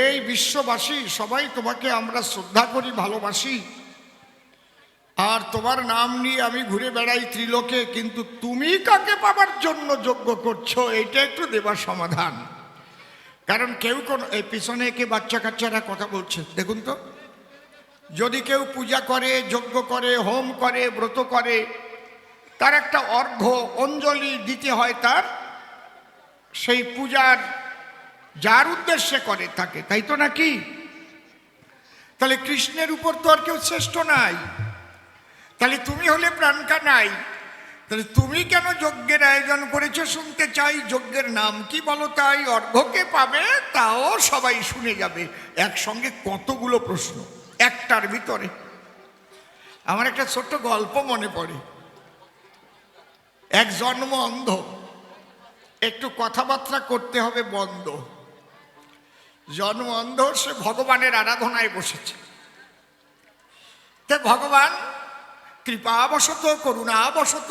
এই বিশ্ববাসী সবাই তোমাকে আমরা শ্রদ্ধা করি, ভালোবাসি, আর তোমার নাম নিয়ে আমি ঘুরে বেড়াই ত্রিলোকে, কিন্তু তুমি কাকে পাবার জন্য যজ্ঞ করছো এটা একটু দেবার সমাধান। কারণ কেউ কোন এই পিছনে কে বাচ্চা কাচ্চারা কথা বলছে দেখুন তো, যদি কেউ পূজা করে, যজ্ঞ করে, হোম করে, ব্রত করে, তার একটা অর্ঘ্য অঞ্জলি দিতে হয়, তার সেই পূজার যার উদ্দেশ্যে করে থাকে, তাই তো নাকি? তাহলে কৃষ্ণের উপর তো আর কেউ শ্রেষ্ঠ নাই। তাহলে তুমি হলে প্রাণকা নাই, তাহলে তুমি কেন যজ্ঞের আয়োজন করেছো শুনতে চাই। যজ্ঞের নাম কি বলো, তাই অর্ঘ্যকে পাবে, তাও সবাই শুনে যাবে। একসঙ্গে কতগুলো প্রশ্ন একটার ভিতরে। আমার একটা ছোট্ট গল্প মনে পড়ে। এক জন্ম অন্ধ, একটু কথাবার্তা করতে হবে বন্ধ। জন্ম অন্ধ, সে ভগবানের আরাধনায় বসেছে। তে ভগবান কৃপাবশত, করুণাবশত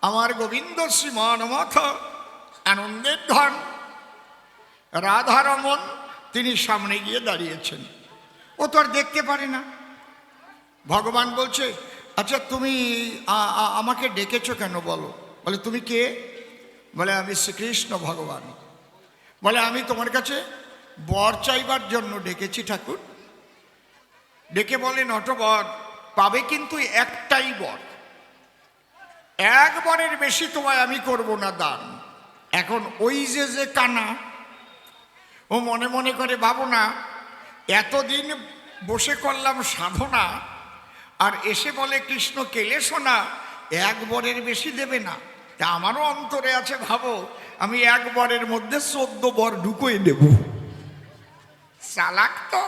আমার গোবিন্দ শ্রীমনমথ আনন্দের ধন রাধারমন তিনি সামনে গিয়ে দাঁড়িয়েছেন। ও তো আর দেখতে পারে না। ভগবান বলছে, আচ্ছা তুমি আমাকে ডেকেছো কেন বলো? বলে তুমি কে? বলে আমি শ্রীকৃষ্ণ ভগবান। বলে আমি তোমার কাছে বর চাইবার জন্য ডেকেছি ঠাকুর। ডেকে বলে নটবর পাবে কিন্তু একটাই বর, এক বরের বেশি তোমায় আমি করব না দান। এখন ওই যে কানা, ও মনে মনে করে ভাবনা, এতদিন বসে করলাম সাধনা, আর এসে বলে কৃষ্ণ কেলে শোনা এক বরের বেশি দেবে না। তা আমারও অন্তরে আছে, ভাবো আমি এক বরের মধ্যে 14 বর ঢুকিয়ে দেব। চালাক তো।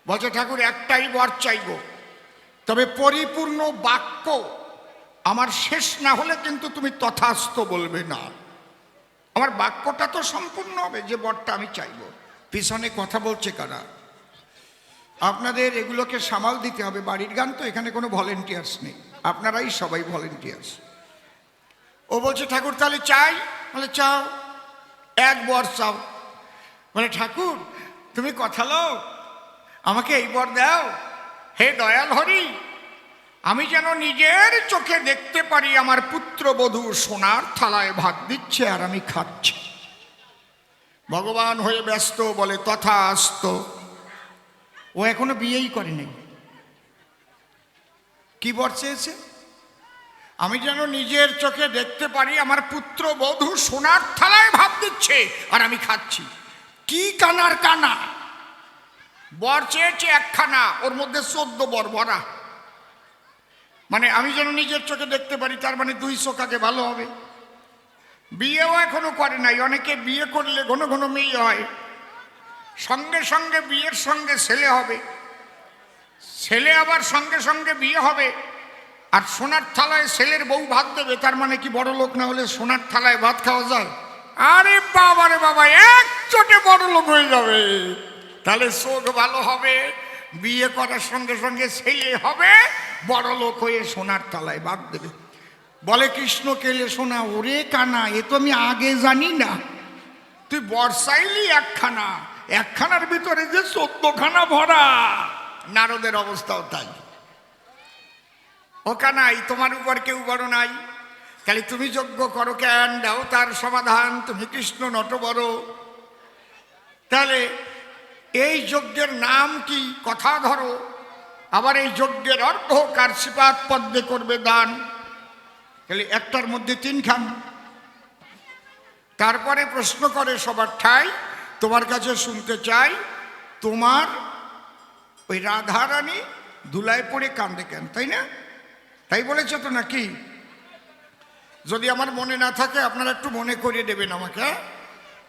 বলছে ঠাকুর একটাই বর চাইব, তবে পরিপূর্ণ বাক্য আমার শেষ না হলে কিন্তু তুমি তথাস্তু বলবে না। আমার বাক্যটা তো সম্পূর্ণ হবে যে বরটা আমি চাইব। পিছনে কথা বলছে কারা? আপনাদের এগুলোকে সামাল দিতে হবে। বাড়ির গান তো, এখানে কোনো ভলেন্টিয়ার্স নেই, আপনারাই সবাই ভলেন্টিয়ার্স। ও বলছে ঠাকুর তাহলে চাই। বলে চাও, এক বর চাও। বলে ঠাকুর তুমি কথা লো, আমাকে এই বর দাও। হে দয়াল হরি, আমি যেন নিজের চোখে দেখতে পারি আমার পুত্রবধূ সোনার থালায় ভাত দিচ্ছে আর আমি খাচ্ছি। ভগবান হয়ে ব্যস্ত, বলে তথাস্তু। ও এখনো বিয়েই করেনি। কি বর চেয়েছে? আমি যেন নিজের চোখে দেখতে পারি আমার পুত্রবধূ সোনার থালায় ভাত দিচ্ছে আর আমি খাচ্ছি। কি কানার কানা! বর চেয়েছে একখানা, ওর মধ্যে 14 বর ভরা। মানে আমি যেন নিজের চোখে দেখতে পারি, তার মানে 2 চোখ আগে ভালো হবে। বিয়েও এখনো করে নাই। অনেকে বিয়ে করলে ঘন ঘন মেয়ে হয়, সঙ্গে সঙ্গে বিয়ের সঙ্গে ছেলে হবে, ছেলে আবার সঙ্গে সঙ্গে বিয়ে হবে, আর সোনার থালায় ছেলের বউ ভাত দেবে। তার মানে কি বড় লোক না হলে সোনার থালায় ভাত খাওয়া যায়? আরে বাবা রে বাবা, এক চোটে বড় লোক হয়ে যাবে। তাহলে চোখ ভালো হবে, বিয়ে করার সঙ্গে সঙ্গে ছেলে হবে, বড় লোক হয়ে সোনার থালায় ভাত দেবে। বলে কৃষ্ণ কেলে শোনা। ওরে কানা, এ তো আমি আগে জানি না। তুই বর চাইলি একখানা, একখানার ভিতরে যে 14খানা ভরা। নারদের অবস্থাও তাই। ও কানাই, তোমার উপর কেউ বড় নাই, তাহলে তুমি যজ্ঞ করো কেন? দাও তার সমাধান। তুমি কৃষ্ণ নটবর, তাহলে এই যজ্ঞের নাম কি? কথা ধরো। আবার এই যজ্ঞের অর্থ কার শ্রীপাদ পদ্মে করবে দান। তাহলে একটার মধ্যে 3 খান। তারপরে প্রশ্ন করে সবার ঠাই, তোমার কাছে শুনতে চাই, তোমার ওই রাধারানী ধুলায় পড়ে কান্দে কেন? তাই না? তাই বলেছে তো নাকি? যদি আমার মনে না থাকে আপনারা একটু মনে করিয়ে দেবেন আমাকে।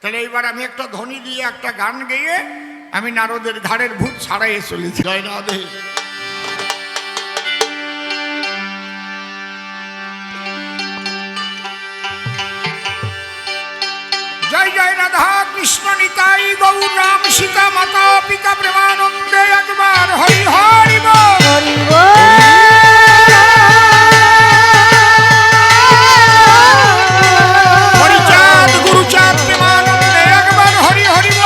তাহলে এইবার আমি একটা ধ্বনি দিয়ে একটা গান গেয়ে আমি নারদের ঘাড়ের ভূত ছাড়াইয়ে চলেছি। জয় রাধে। জয় জয় রাধা কৃষ্ণ নিতাই গৌর রাম সীতা মাতা পিতা প্রেমানন্দে একবার হরি হরি বল। হরি হরিচাঁদ গুরুচাঁদ প্রেমানন্দে একবার হরি হরি বল।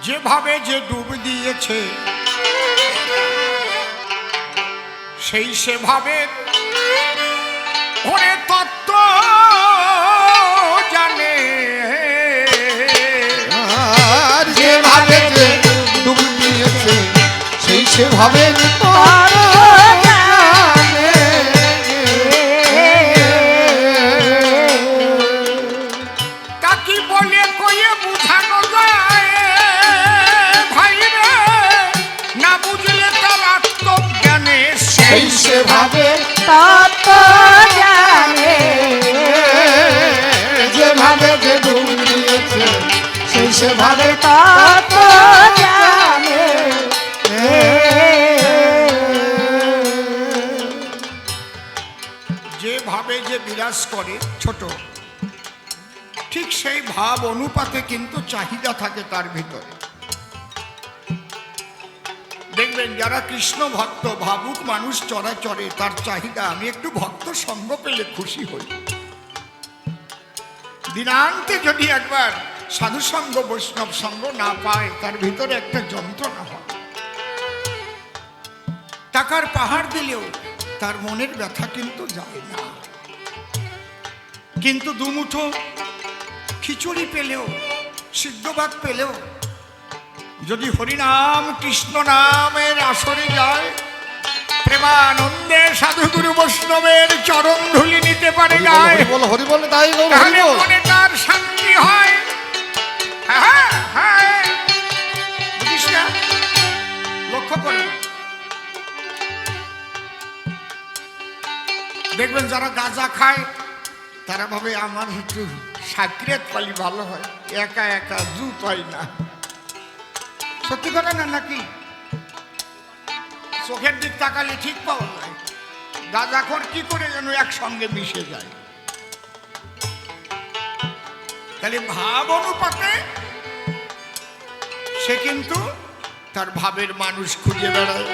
যেভাবে যে ডুব দিয়েছে সেই সেভাবে ওরে তত্ত্ব জানে, আর যেভাবে যে ডুব দিয়েছে সেই সেভাবে তাকে বলে কয়ে বুঝানো যায় ভাই রে, না বুঝলে তার আত্মজ্ঞানে সেই সেভাবে তত্ত্ব জানে, যেভাবে যে ডুব দিয়েছে সেই সেভাবে তত্ত্ব জানে। যেভাবে যে বিরাজ করে ছোট, ঠিক সেই ভাব অনুপাতে কিন্তু চাহিদা থাকে তার ভিতরে। দেখবেন যারা কৃষ্ণ ভক্ত ভাবুক মানুষ চরাচরে তার চাহিদা, আমি একটু ভক্ত সঙ্গ পেলে খুশি হই। দিনান্তে যদি একবার সাধু সঙ্গ বৈষ্ণব সঙ্গ না পায় তার ভিতরে একটা যন্ত্রণা হয়। টাকার পাহাড় দিলেও তার মনের ব্যথা কিন্তু যায় না। কিন্তু দুমুঠো খিচুড়ি পেলেও, সিদ্ধ ভাত পেলেও যদি হরিনাম কৃষ্ণ নামের আসরে যায়, প্রেমানন্দে সাধুগুরু বৈষ্ণবের চরণ ধুলি নিতে পারে গায়ে, হরি বল তাই তাহলে মনে তার শান্তি হয়। হ্যাঁ হ্যাঁ, বুঝিস না? লক্ষ্য করুন, দেখবেন যারা গাঁজা খায় তারা ভাবে আমার একটু সাকরেত পালি ভালো হয়, একা একা জু পাই না। সত্যি কথা না নাকি? চোখের দিক তাকালে ঠিক পাওয়া যায়, গাঁজাখোর কি করে যেন একসঙ্গে মিশে যায়। তাহলে ভাব অনুপাতে সে কিন্তু তার ভাবের মানুষ খুঁজে বেড়ায়।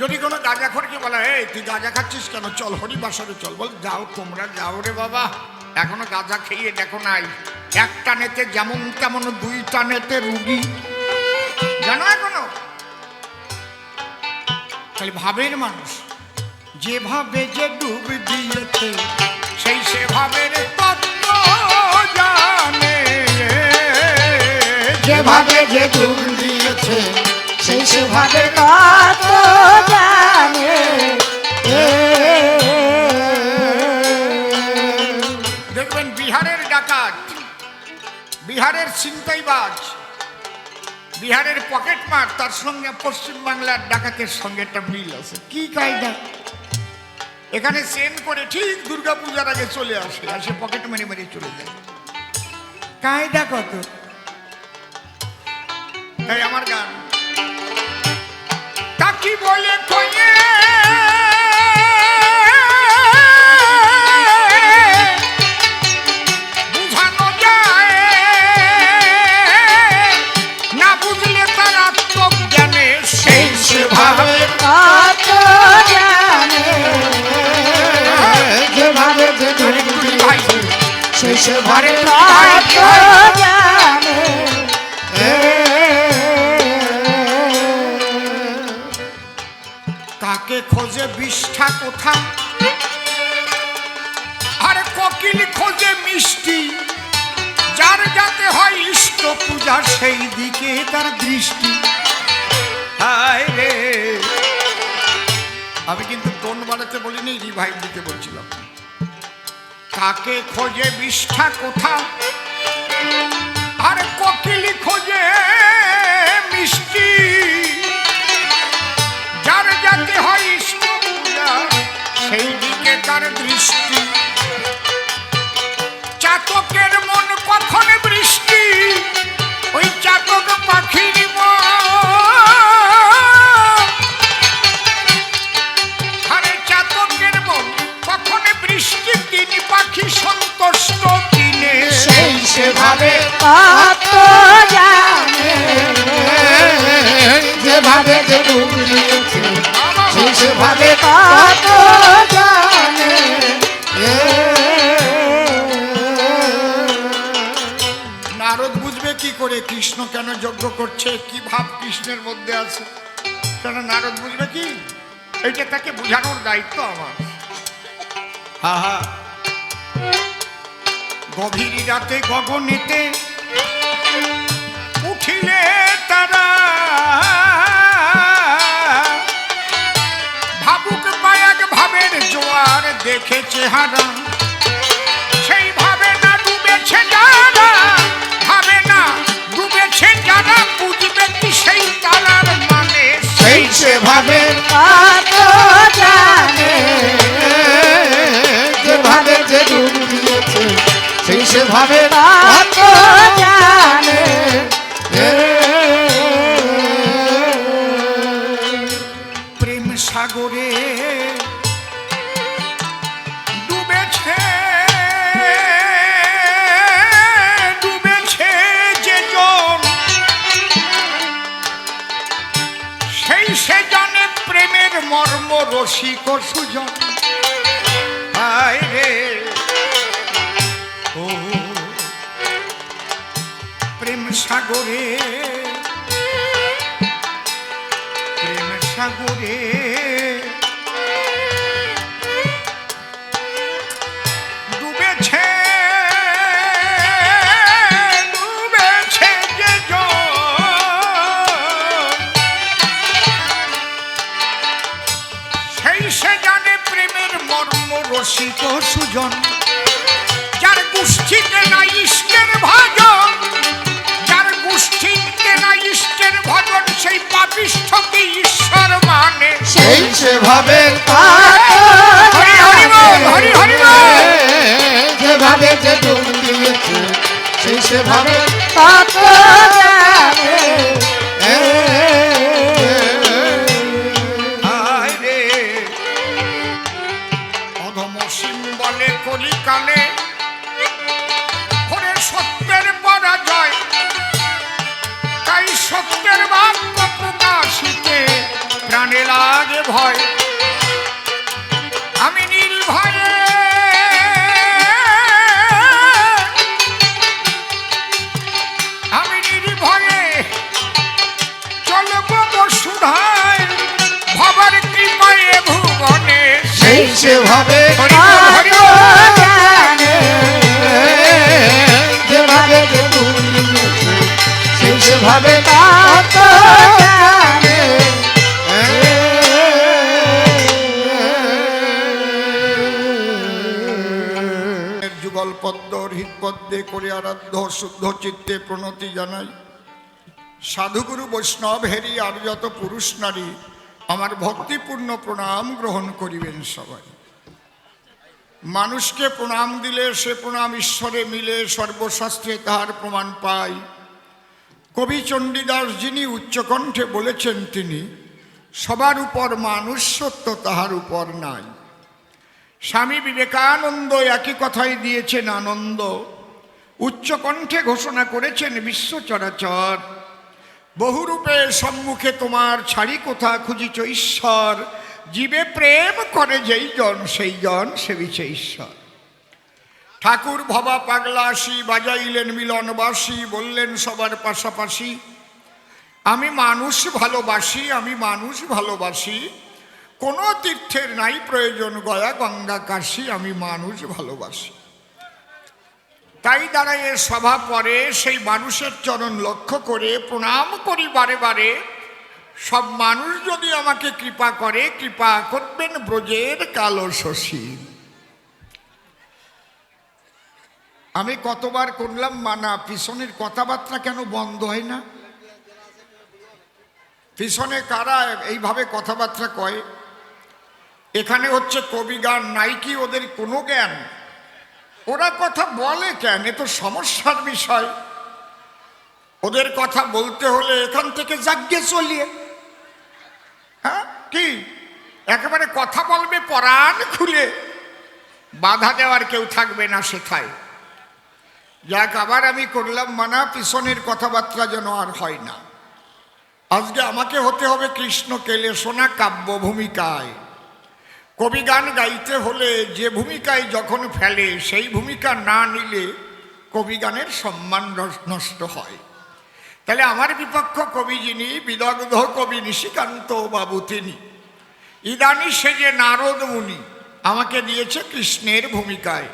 যদি কোনো গাঁজাখোরকে বলা, এই তুই গাঁজা খাচ্ছিস কেন, চল হরিবাসরে চল, বল যাও তোমরা যাও রে বাবা, এখনো গাঁজা খেয়ে দেখো নাই, এক টানেতে যেমন তেমন দুই টানেতে রুগী, জানো এখনো। তাহলে ভাবের মানুষ যেভাবে যে ডুব দিয়েছে সেই সেভাবের তত্ত্ব জানে, যেভাবে যে ডুব দিয়েছে সেই সেভাবে তত্ত্ব জানে। দেখবেন বিহারের ডাকাত, বিহারের ছিনতাইবাজ, বিহারের পকেট মার, তার সঙ্গে পশ্চিমবাংলার ডাকাতের সঙ্গে একটা মিল আছে। কি কায়দা! এখানে চেন করে ঠিক দুর্গাপূজার আগে চলে আসে, আসে পকেট মেরে মেরে চলে যায়। কায়দা কত! তাই আমার গান তাকি বলে কয়ে বুঝানো যায়, না বুঝলে তার আত্মজ্ঞানে সেই সেভাবে তত্ত্ব জানে, যেভাবে যে ডুব দিয়েছে সেই সেভাবে তত্ত্ব জানে। কাকে খোঁজে বিষ্ঠা কোথা, আর কোকিল খোঁজে মিষ্টি, যার যাতে হয় ইষ্ট পূজা সেই দিকে তার দৃষ্টি। হায় রে, আমি কিন্তু টোন বাড়াতে বলিনি, রিভাইভ দিতে বলছিলাম। কাকে খোঁজে বিষ্ঠা কোথা, আর কোকিল খোঁজে মিষ্টি, যার যাতে হয় ইষ্ট পূজা সেই দিকে তার দৃষ্টি। চাতকের মন কখন বৃষ্টি, ওই চাতক পাখির মন, আরে চাতকের মন কখন বৃষ্টি, তিনি পাখি সন্তুষ্ট দিনে সেই সেভাবে তত্ত্ব জানে, যেভাবে যে ডুব দিয়েছে সেই সেভাবে তত্ত্ব জানে। কৃষ্ণ কেন যজ্ঞ করছে, কি ভাব কৃষ্ণের মধ্যে আছে, সেটা নারদ বুঝবে কি? এইটা তাকে বোঝানোর দায়িত্ব আমার। হা হা। গভীর রাতে গগনেতে উঠিলে তারা, ভাবুক পায়াক ভাবের জোয়ার দেখে চেহারা, সেই ভাবে না ডুবেছে যারা, ভাবে না ডুবেছে যারা, বুঝবে কি সেই তারার মানে, সেই সেভাবে কত জানে, যেভাবে যে ডুব দিয়েছে সেই সেভাবে কত জানে, প্রেম সাগরে ডুবেছে, ডুবেছে যে জন, সেই সে জানে প্রেমের মর্ম, রসিক সুজন। হায় রে ও প্রেম সাগরে, প্রেম সাগরে ডুবেছে, ডুবেছে যে জন, সেই সে জানে প্রেমের মর্ম, রসিক সুজন। যার গোষ্ঠীতে নাই ইষ্টের ভজন, যার গোষ্ঠীতে নাই ইষ্টের ভজন, সেই পাপিষ্ঠকে ঈশ্বর মানে, সেই সেভাবে হরি হরি বল, হরি হরি বল। যেভাবে যে ডুব দিয়েছে সেই সেভাবে কত জানে, হায় রে অধম সিম্বলে কলিকালে হরে সত্যের পরাজয়, তাই সত্যের বাক্য প্রকাশিতে প্রাণে লাগে ভয়। আমি নির্ভয়ে আমি নির্ভয়ে চলব বসুধায়, ভবার কৃপায় ভুবনে, সেই সেভাবে হরি বল, হরি কত বল। জানে, যেভাবে যে ডুব দিয়েছে সেই সেভাবে কত জানে, যুগল পদ্ম হৃদপদ্মে করে আরাধ্য শুদ্ধ চিত্তে প্রণতি জানাই। সাধুগুরু বৈষ্ণব হেরি আর যত পুরুষ নারী আমার ভক্তিপূর্ণ প্রণাম গ্রহণ করিবেন সবাই। মানুষকে প্রণাম দিলে সে প্রণাম ঈশ্বরে মিলে, সর্বশাস্ত্রে তাহার প্রমাণ পাই। কবি চণ্ডীদাস যিনি উচ্চকণ্ঠে বলেছেন, তিনি সবার উপর মানুষ সত্য, তাহার উপর নাই। স্বামী বিবেকানন্দ একই কথাই দিয়েছেন আনন্দ, উচ্চকণ্ঠে ঘোষণা করেছেন বিশ্ব চরাচর। বহুরূপে সম্মুখে তোমার, ছাড়ি কোথা খুঁজিছ ঈশ্বর, জীবে প্রেম করে যেই জন, সেই জন সেবিছে ঈশ্বর। ঠাকুর ভবা পাগলাসি বাজাইলেন মিলনবাসী, বললেন সবার পাশাপাশি, আমি মানুষ ভালোবাসি, আমি মানুষ ভালোবাসি, কোনো তীর্থের নাই প্রয়োজন গয়া গঙ্গা কাশী, আমি মানুষ ভালোবাসি। তাই দাঁড়ায় সভা পরে সেই মানুষের চরণ লক্ষ্য করে প্রণাম করি বারে বারে। সব মানুষ যদি আমাকে কৃপা করে, কৃপা করবেন ব্রজের কালো শশী। আমি কতবার করলাম মানা, পিছনের কথাবার্তা কেন বন্ধ হয় না? পিছনে কারা এইভাবে কথাবার্তা কয়? এখানে হচ্ছে কবি গান, নাই কি ওদের কোনো জ্ঞান? ওরা কথা বলে কেন? এ তো সমস্যার বিষয়। ওদের কথা বলতে হলে এখান থেকে যাগ্যে চলিয়ে, হ্যাঁ কি একেবারে কথা বলবে পরাণ খুলে, বাধা দেওয়ার কেউ থাকবে না সেথায়। যাক, আবার আমি করলাম মানা, পিছনের কথাবার্তা যেন আর হয় না। আজকে আমাকে হতে হবে কৃষ্ণ কেলে শোনা কাব্য ভূমিকায়। কবি গান গাইতে হলে যে ভূমিকায় যখন ফেলে, সেই ভূমিকা না নিলে কবি গানের সম্মান নষ্ট হয়। তাহলে আমার বিপক্ষ কবি যিনি, বিদগ্ধ কবি নিশিকান্ত বাবু তিনি, ইদানি সেজে নারদ মুনি আমাকে দিয়েছে কৃষ্ণের ভূমিকায়।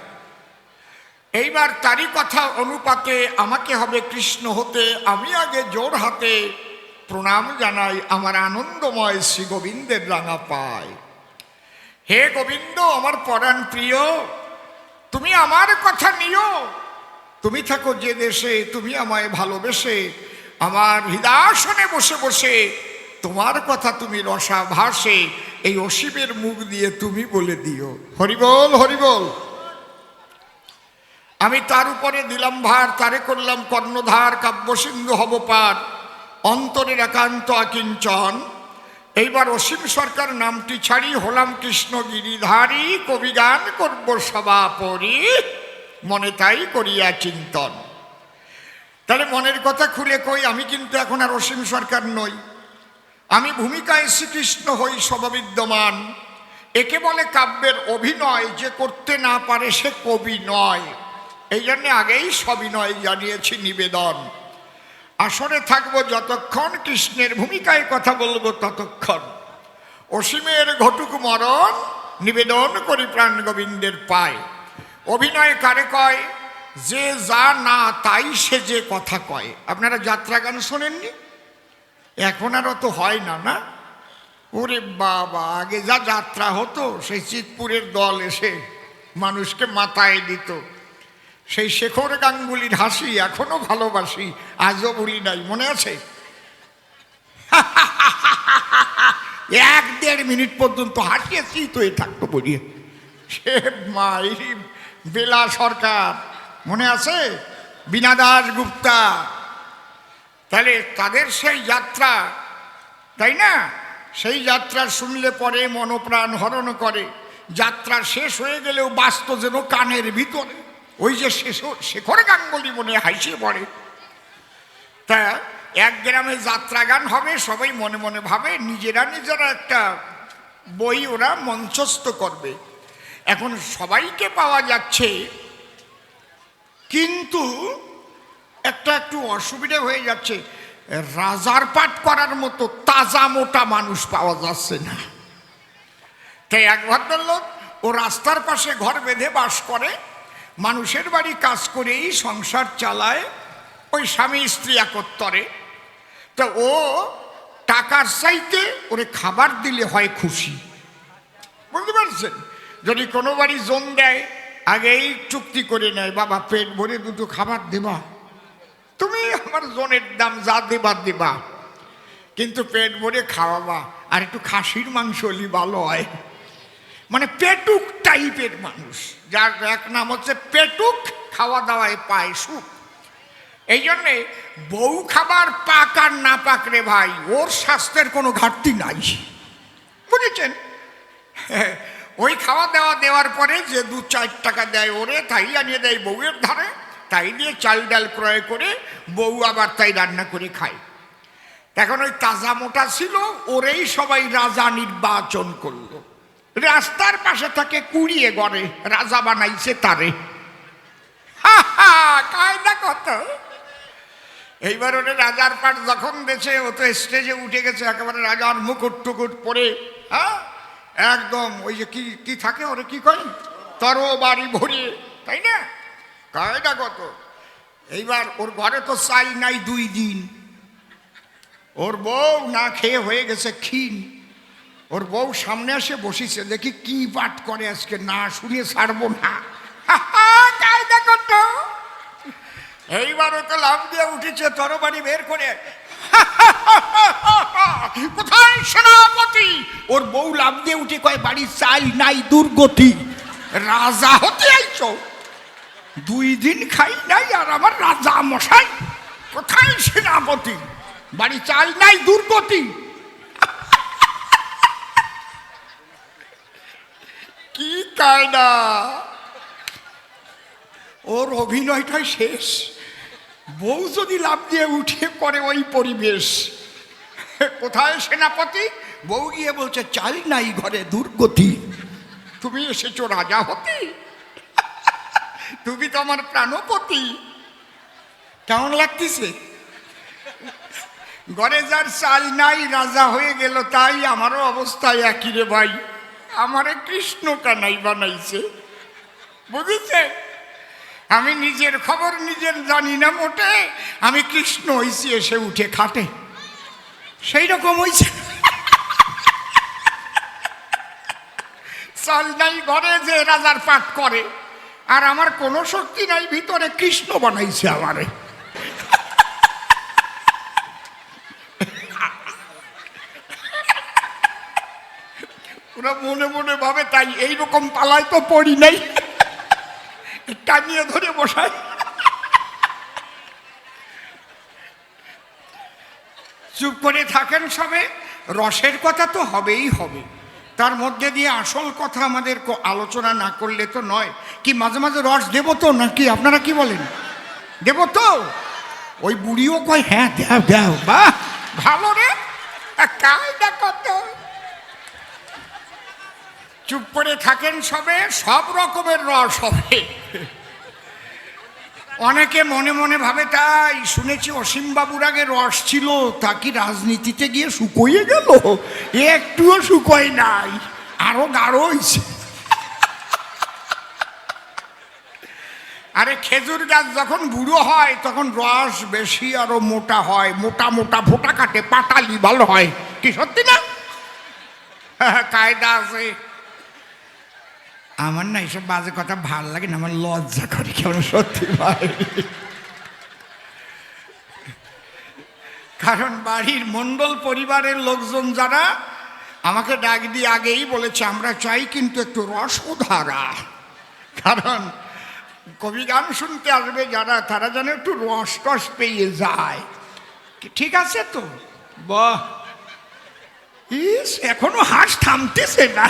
এইবার তারই কথা অনুপাতে আমাকে হবে কৃষ্ণ হতে। আমি আগে জোর হাতে প্রণাম জানাই আমার আনন্দময় শ্রী গোবিন্দের রাঙা পায়। হে গোবিন্দ, আমার পরাণ প্রিয়, তুমি আমার কথা নিও। তুমি থাকো যে দেশে, তুমি আমায় ভালোবেসে আমার হৃদয়াসনে বসে বসে তোমার কথা তুমি রসাভাসে এই অসীমের মুখ দিয়ে তুমি বলে দিও। হরিবল হরিবল। আমি তার উপরে দিলাম ভার, তারে করলাম কর্ণধার, কাব্যসিন্ধু হব পার, অন্তরের একান্ত আকিঞ্চন। এইবার অসীম সরকার নামটি ছাড়ি হলাম কৃষ্ণ গিরিধারী, কবিগান করব সবাপরি, মনে তাই করিয়া চিন্তন। তাহলে মনের কথা খুলে কই, আমি কিন্তু এখন আর অসীম সরকার নই। আমি ভূমিকায় শ্রীকৃষ্ণ হই সর্ববিদ্যমান। একে বলে কাব্যের অভিনয়, যে করতে না পারে সে কবি নয়। এই জন্যে আগেই সবিনয় জানিয়েছি নিবেদন। আসরে থাকবো যতক্ষণ, কৃষ্ণের ভূমিকায় কথা বলবো ততক্ষণ। অসীমের ঘটুক মরণ, নিবেদন করি প্রাণ গোবিন্দের পায়। অভিনয় কারে কয়? যে যা না তাই সে যে কথা কয়। আপনারা যাত্রা গান শোনেননি? এখন আর অত হয় না, না? ওরে বাবা, আগে যা যাত্রা হতো, সেই চিতপুরের দল এসে মানুষকে মাথায় দিত, সেই শেখর গাঙ্গুলির হাসি এখনো ভালোবাসি, আজও ভুলি নাই। মনে আছে? 1-1.5 মিনিট পর্যন্ত হাসিয়ে চিত হয়ে থাকতো বলিয়ে। সে মাইরি বেলা সরকার, মনে আছে? বীণা দাস গুপ্তা। তাহলে তাদের সেই যাত্রা, তাই না? সেই যাত্রা শুনলে পরে মনপ্রাণ হরণ করে। যাত্রা শেষ হয়ে গেলেও বাস্ত যেন কানের ভিতরে। ওই যে শেখর গাঙ্গুলি মনে হাসিয়ে পড়ে। তা এক গ্রামে যাত্রা গান হবে, সবাই মনে মনে ভাবে নিজেরা নিজেরা একটা বই ওরা মঞ্চস্থ করবে। এখন সবাইকে পাওয়া যাচ্ছে, কিন্তু একটু অসুবিধা হয়ে যাচ্ছে। রাজার পাঠ করার মতো তাজা মোটা মানুষ পাওয়া যাচ্ছে না। তাই এক ভদ্রলোক, ও রাস্তার পাশে ঘর বেঁধে বাস করে, মানুষের বাড়ি কাজ করেই সংসার চালায়, ওই স্বামী স্ত্রী একত্তরে। তো ও টাকার চাইতে ওরে খাবার দিলে হয় খুশি। বুঝতে পারছেন? যদি কোনো বাড়ি জোন দেয়, আগেই চুক্তি করে নেয়, বাবা পেট ভরে দুটো খাবার দেবা, তুমি আমার জোনের দাম যা দেবা দেবা, কিন্তু পেট ভরে খাওয়াবা, আর একটু খাসির মাংস হলে ভালো হয়। মানে পেটুক টাইপের মানুষ, যার এক নাম হচ্ছে পেটুক, খাওয়া দাওয়ায় পায় সুখ। এই জন্যে বউ খাবার পাক আর না পাক রে ভাই, ওর স্বাস্থ্যের কোনো ঘাটতি নাই। বুঝেছেন? ওই খাওয়া দাওয়া দেওয়ার পরে যে 2-4 টাকা দেয় ওরে, তাই আনিয়ে দেয় বউয়ের ধারে, তাই দিয়ে চাল ডাল ক্রয় করে বউ আবার তাই রান্না করে খায়। এখন ওই তাজা মোটা ছিল, ওরেই সবাই রাজা নির্বাচন করলো। রাস্তার পাশে থাকে কুড়িয়ে গড়ে, রাজা বানাইছে তারে। কায়দা কত! এইবার ওরে রাজার পাঠ যখন দিয়েছে, ও তো স্টেজে উঠে গেছে, একেবারে রাজার মুকুট টুকুট পরে, হ্যাঁ একদম ওই যে কি থাকে ওরে কি কয়, তরবারি ভরিয়ে, তাই না? কায়দা কত! এইবার ওর ঘরে তো চাল নাই 2 দিন। ওর বউ না খেয়ে হয়ে গেছে ক্ষীণ। ওর বউ সামনে এসে বসিছে, দেখি কি পাঠ করে আজকে, না শুনে ছাড়বো না। কায়দা কত! এইবার ও তো লাফ দিয়ে উঠেছে, তরবারি বের করে, কোথায় সেনাপতি? ওর বউ লাফ দিয়ে উঠে কয়, বাড়ি চাল নাই, দুর্গতি। রাজা হতে আইছো? 2 দিন খাই নাই আর আমার রাজা মশাই? কোথায় সেনাপতি? বাড়ি চাল নাই, দুর্গতি। কি কায়দা! ওর অভিনয়টাই শেষ। বউ যদি লাফ দিয়ে উঠে করে ওই পরিবেশ, কোথায় সেনাপতি? বউ গিয়ে বলছে, চাল নাই ঘরে, দুর্গতি। তুমি এসেছো রাজা হতে? তুমি তো আমার প্রাণপতি। কেমন লাগতেছে? ঘরে যার চাল নাই রাজা হয়ে গেল, তাই আমারও অবস্থা একই রে ভাই। আমারে কৃষ্ণ কানাই বানাইছে, বুঝেছে? আমি নিজের খবর নিজের জানি না মোটে, আমি কৃষ্ণ হইছি এসে উঠে খাটে, সেই রকম হইছে। চাল নাই ঘরে যে রাজার পাঠ করে, আর আমার কোনো শক্তি নাই, ভিতরে কৃষ্ণ বানাইছে আমারে। ওরা মনে মনে ভাবে তাই এইরকম পালায় তো পড়ি নাই, টানিয়ে ধরে বসায়। চুপ করে থাকেন সবে। রসের কথা তো হবেই হবে, তার মধ্যে দিয়ে আসল কথা আমাদের আলোচনা না করলে তো নয়। কি মাঝে মাঝে রস দেব তো নাকি? আপনারা কি বলেন? দেব তো? ওই বুড়িও কয় হ্যাঁ দেও দেও, বাহ ভালো রে, কায়দা কত। চুপ করে থাকেন সবে, সব রকমের রস হবে। অনেকে মনে মনে ভাবে তাই, শুনেছি অসীম বাবুর আগে রস ছিল, তা কি রাজনীতিতে গিয়ে শুকোয়ে গেল? একটুও শুকোয় নাই, আরো গাঢ় হয়েছে। আরে খেজুর গাছ যখন বুড়ো হয় তখন রস বেশি আরো মোটা হয়, মোটা মোটা ফোঁটা কাটে, পাটালি ভালো হয়। কি সত্যি না? কায়দা আছে। আমার না এইসব বাজে কথা ভাল লাগে না, আমার লজ্জা করে কেমন, সত্যি ভাই। কারণ বাড়ির মণ্ডল পরিবারের লোকজন যারা আমাকে ডাক দিয়ে আগেই বলেছে আমরা চাই কিন্তু একটু রসধারা, কারণ কবি গান শুনতে আসবে যারা, তারা যেন একটু রস টস পেয়ে যায়। ঠিক আছে তো? বাহ, ইস এখনো হাঁস থামতেছে না।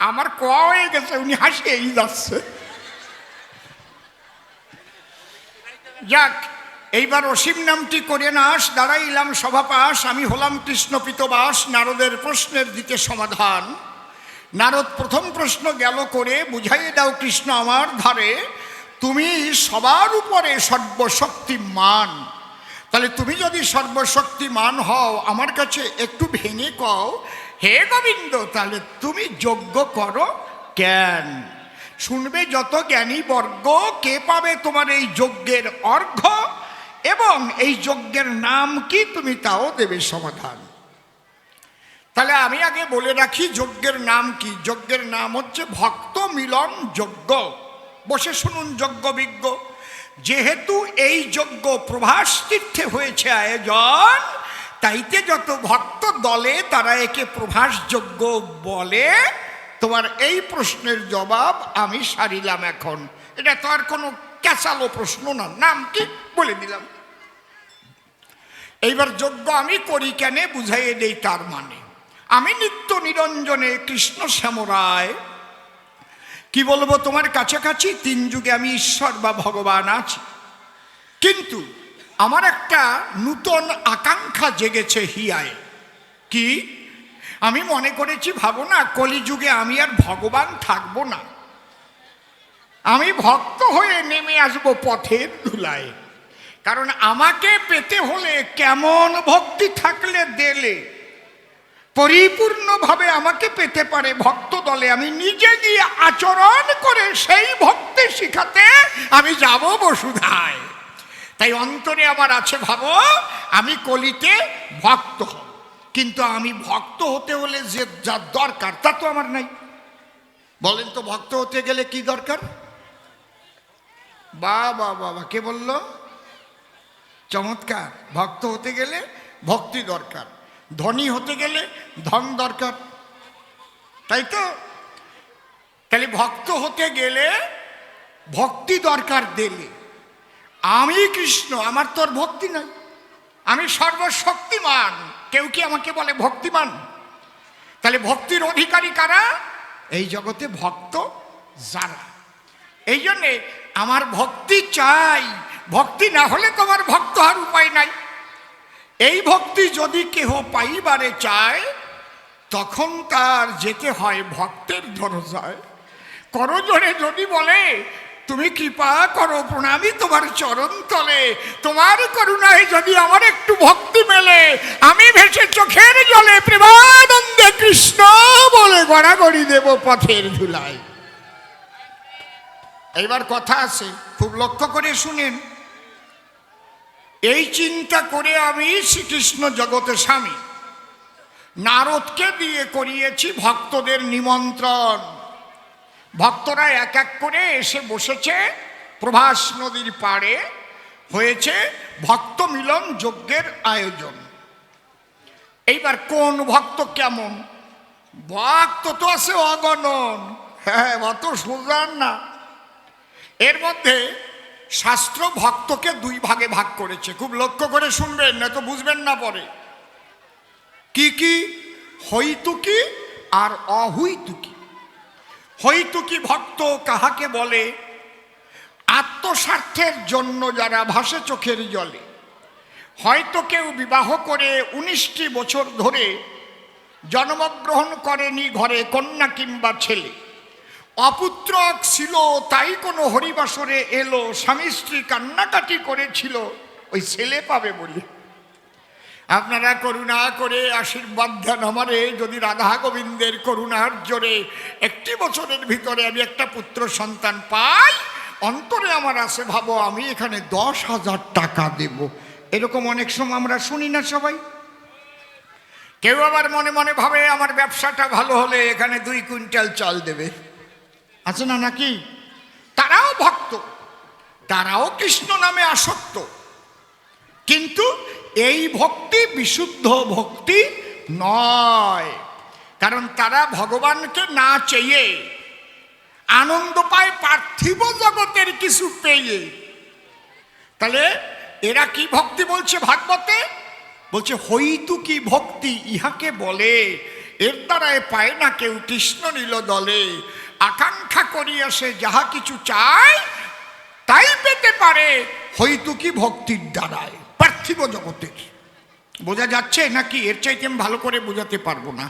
আমার ক হয়ে গেছে, উনি হাসিয়েই যাচ্ছে। যাক, এইবার অসীম নামটি করে নাস, দাঁড়াইলাম সভাপাস, আমি হলাম কৃষ্ণপিতবাস, নারদের প্রশ্নের দিতে সমাধান। নারদ প্রথম প্রশ্ন গেল করে, বুঝাইয়ে দাও কৃষ্ণ আমার ধারে, তুমি সবার উপরে সর্বশক্তিমান, তাহলে তুমি যদি সর্বশক্তিমান হও আমার কাছে একটু ভেঙে কও, হে গোবিন্দ তাহলে তুমি যজ্ঞ করো কেন? শুনবে যত জ্ঞানী বর্গ, কে পাবে তোমার এই যজ্ঞের অর্ঘ্য, এবং এই যজ্ঞের নাম কি তুমি তাও দেবে সমাধান। তাহলে আমি আগে বলে রাখি যজ্ঞের নাম কি। যজ্ঞের নাম হচ্ছে ভক্ত মিলন যজ্ঞ। বসে শুনুন যজ্ঞবিজ্ঞ। যেহেতু এই যজ্ঞ প্রভাস তীর্থে হয়েছে আয়োজন, তাইতে যত ভক্ত দলে তারা একে প্রভাস যজ্ঞ বলে। তোমার এই প্রশ্নের জবাব আমি সারিলাম এখন। এটা তো আর কোনো ক্যাচালো প্রশ্ন না, নাম কি বলে দিলাম। এইবার যজ্ঞ আমি করি কেন বুঝাইয়ে দেই তার মানে। আমি নিত্য নিরঞ্জনে কৃষ্ণ শ্যামরায় কি বলবো, তোমার কাছাকাছি তিন যুগে আমি ঈশ্বর বা ভগবান আছি, কিন্তু আমার একটা নূতন আকাঙ্ক্ষা জেগেছে হিয়ায়। কি? আমি মনে করেছি, ভাবো না, কলিযুগে আমি আর ভগবান থাকবো না, আমি ভক্ত হয়ে নেমে আসবো পথের ধুলায়। কারণ আমাকে পেতে হলে কেমন ভক্তি থাকলে দেলে পরিপূর্ণভাবে আমাকে পেতে পারে ভক্ত দলে, আমি নিজে গিয়ে আচরণ করে সেই ভক্তি শিখাতে আমি যাব বসুধায়। তাই অন্তরে আমার আছে, ভাবো আমি কলিতে ভক্ত হব, কিন্তু আমি ভক্ত হতে হলে যে যা দরকার তা তো আমার নাই। বলেন তো ভক্ত হতে গেলে কি দরকার? বাবা বাবা, কে বলল? চমৎকার। ভক্ত হতে গেলে ভক্তি দরকার, ধনী হতে গেলে ধন দরকার, তাই তো? তাহলে ভক্ত হতে গেলে ভক্তি দরকার দিলে। আমি কৃষ্ণ, আমার তোর ভক্তি নাই, আমি সর্বশক্তিমান, কেউ কি আমাকে বলে ভক্তিমান? তাহলে ভক্তির অধিকারী কারা? এই জগতে ভক্ত যারা। এই জন্যে আমার ভক্তি চাই, ভক্তি না হলে তোমার ভক্ত হওয়ার উপায় নাই। এই ভক্তি যদি কেহ পাইবারে চায়, তখন তার যেতে হয় ভক্তের দরজায়। করজোড়ে যদি বলে তুমি কৃপা করো, প্রণামী তোমার চরণ তলে। তোমার করুণায় যদি আমার একটু ভক্তি মেলে, আমি ভেসে চোখের জলে প্রেমানন্দে কৃষ্ণ বলে গড়াগড়ি দেব পথের ধুলায়। এইবার কথা আছে, খুব লক্ষ্য করে শুনেন। এই চিন্তা করে আমি শ্রীকৃষ্ণ জগতের স্বামী নারদকে দিয়ে করিয়েছি ভক্তদের নিমন্ত্রণ। ভক্তরা এক এক করে এসে বসেছে প্রভাস নদীর পাড়ে, হয়েছে ভক্ত মিলন যজ্ঞের আয়োজন। এইবার কোন ভক্ত কেমন? ভক্ত তো আছে অগণন, হ্যাঁ, অত সোজান না। এর মধ্যে শাস্ত্র ভক্তকে দুই ভাগে ভাগ করেছে, খুব লক্ষ্য করে শুনবেন, না তো বুঝবেন না পরে। কি কি? হৈতুকি আর অহৈতুকি। হৈতুকি ভক্ত কাহাকে বলে? আত্মস্বার্থের জন্য যারা ভাসে চোখের জলে। হয়তো কেউ বিবাহ করে 19টি বছর ধরে জন্মগ্রহণ করেনি ঘরে কন্যা কিংবা ছেলে, অপুত্রক ছিল, তাই কোনো হরিবাসরে এলো, স্বামী স্ত্রী কান্নাকাটি করেছিল ওই ছেলে পাবে বলে। আপনারা করুণা করে আশীর্বাদ দেন আমারে, যদি রাধা গোবিন্দের করুণার জোরে 1টি বছরের ভিতরে আমি একটা পুত্র সন্তান পাই, অন্তরে আমার আছে ভাবো আমি এখানে 10,000 টাকা দেব। এরকম অনেক সময় আমরা শুনি না সবাই? কেউ আবার মনে মনে ভাবে আমার ব্যবসাটা ভালো হলে এখানে 2 কুইন্টাল চাল দেবে, আছে না নাকি? তারাও ভক্ত, তারাও কৃষ্ণ নামে আসক্ত, কিন্তু এই ভক্তি বিশুদ্ধ ভক্তি নয়। কারণ তারা ভগবানকে না চেয়ে আনন্দ পায় পার্থিব জগতের কিছু পেয়ে। তাহলে এরা কি ভক্তি বলছে ভাগবতে? বলছে হৈতুকি ভক্তি ইহাকে বলে, এর দ্বারায় পায় না কেউ কৃষ্ণ নীল দলে। আকাঙ্ক্ষা করিয়া সে যাহা কিছু চায় তাই পেতে পারে হৈতুকি ভক্তির দ্বারায় পার্থিব জগতের। বোঝা যাচ্ছে নাকি? এর চাইতে আমি ভালো করে বোঝাতে পারবো না।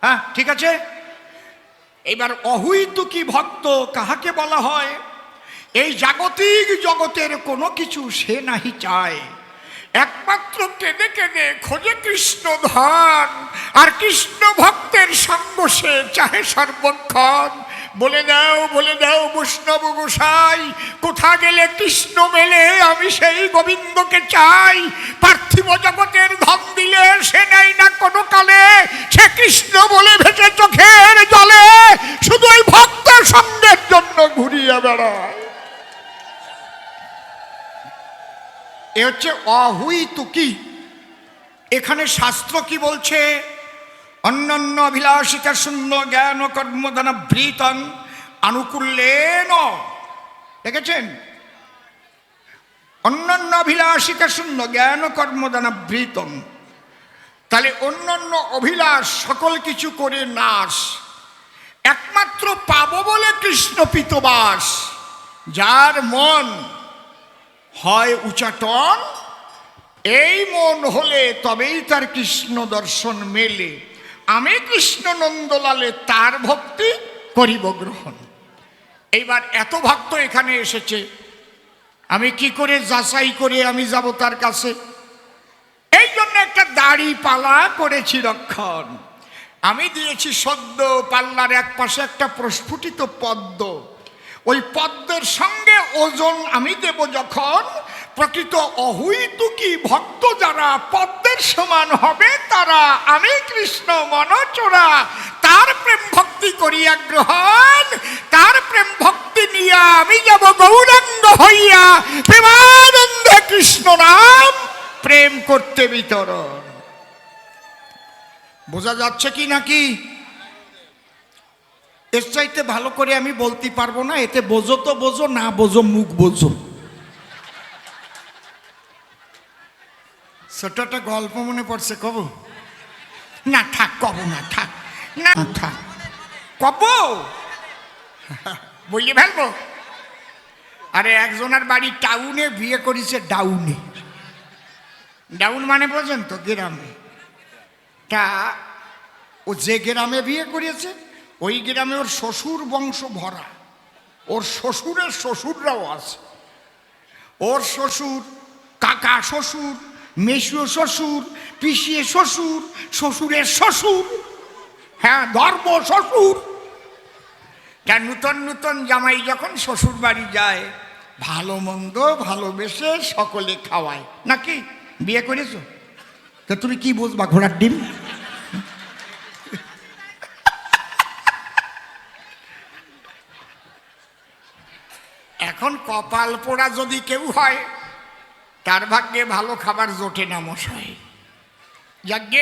হ্যাঁ, ঠিক আছে। এবার অহৈতুকি ভক্ত কাহাকে বলা হয়? এই জাগতিক জগতের কোনো কিছু সে নাহি চায়, একমাত্র কেঁদে কেঁদে খোঁজে কৃষ্ণ ধন, আর কৃষ্ণ ভক্তের সঙ্গ সে চাহে সর্বক্ষণ। বলে দাও বৈষ্ণব গোসাই, কোথা গেলে কৃষ্ণ মেলে, আমি সেই গোবিন্দকে চাই। পার্থিব জগতের ধন দিলে সে নেই না কোনো কালে, সে কৃষ্ণ বলে ভেসে চোখের জলে, শুধু ওই ভক্তের সঙ্গের জন্য ঘুরিয়ে বেড়ায়। এ হচ্ছে অহৈতুকি। এখানে শাস্ত্র কি বলছে? অন্যান্য অভিলাষিতা শূন্য জ্ঞান কর্মদান বৃতং আনুকূল্যেন। দেখেছেন? অন্যান্য অভিলাষিতা শূন্য জ্ঞান কর্মদান বৃতং। তাহলে অন্যান্য অভিলাষ সকল কিছু করে নাশ, একমাত্র পাবো বলে কৃষ্ণ পিতবাস। যার মন হয় উচাটন, এই মন হলে তবেই তার কৃষ্ণ দর্শন মেলে। আমি কৃষ্ণ নন্দলালে তার ভক্তি করিব গ্রহণ। এইবার এত ভক্ত এখানে এসেছে, আমি কি করে যাচাই করে আমি যাব তার কাছে? এই জন্য একটা দাড়ি পালা করেছি রক্ষণ। আমি দিয়েছি সদ্য পাল্লার এক পাশে একটা প্রস্ফুটিত পদ্ম। ওই পদ্মের সঙ্গে ওজন আমি দেব যখন, প্রকৃত অহৈতুকি ভক্ত যারা পদ্মের সমান হবে তারা আমি কৃষ্ণ মনচোরা, তার প্রেম ভক্তি করিয়া গ্রহণ, তার প্রেম ভক্তি নিয়া আমি যাব গৌরাঙ্গ হইয়া, প্রেমানন্দে কৃষ্ণ নাম প্রেম করতে বিতরণ। বোঝা যাচ্ছে কি নাকি? এর চাইতে ভালো করে আমি বলতে পারবো না। এতে বোঝো তো বোঝো, না বোঝো মুখ বোঝো। ছোট একটা গল্প মনে পড়ছে, কব না? থাক, কব না, থাক না, থাক, কব বইয়ে ফেলবো। আরে একজনের বাড়ি টাউনে, বিয়ে করেছে ডাউনে। ডাউন মানে বোঝেন তো? গ্রামে। তা ও যে গ্রামে বিয়ে করেছে ওই গ্রামে ওর শ্বশুর বংশ ভরা। ওর শ্বশুরের শ্বশুররাও আছে। ওর শ্বশুর, কাকা শ্বশুর, মেসুও শ্বশুর, পিসিয়ে শ্বশুর, শ্বশুরের শ্বশুর, হ্যাঁ ধর্ম শ্বশুর। কেন নূতন নূতন জামাই যখন শ্বশুর বাড়ি যায়, ভালো মন্দ ভালোবেসে সকলে খাওয়ায় নাকি? বিয়ে করেছো তো তুমি কি বুঝবা ঘোড়ার ডিম? এখন কপাল পোড়া যদি কেউ হয়, তার ভাগ্যে ভালো খাবার জোটে না মশাই। যাকে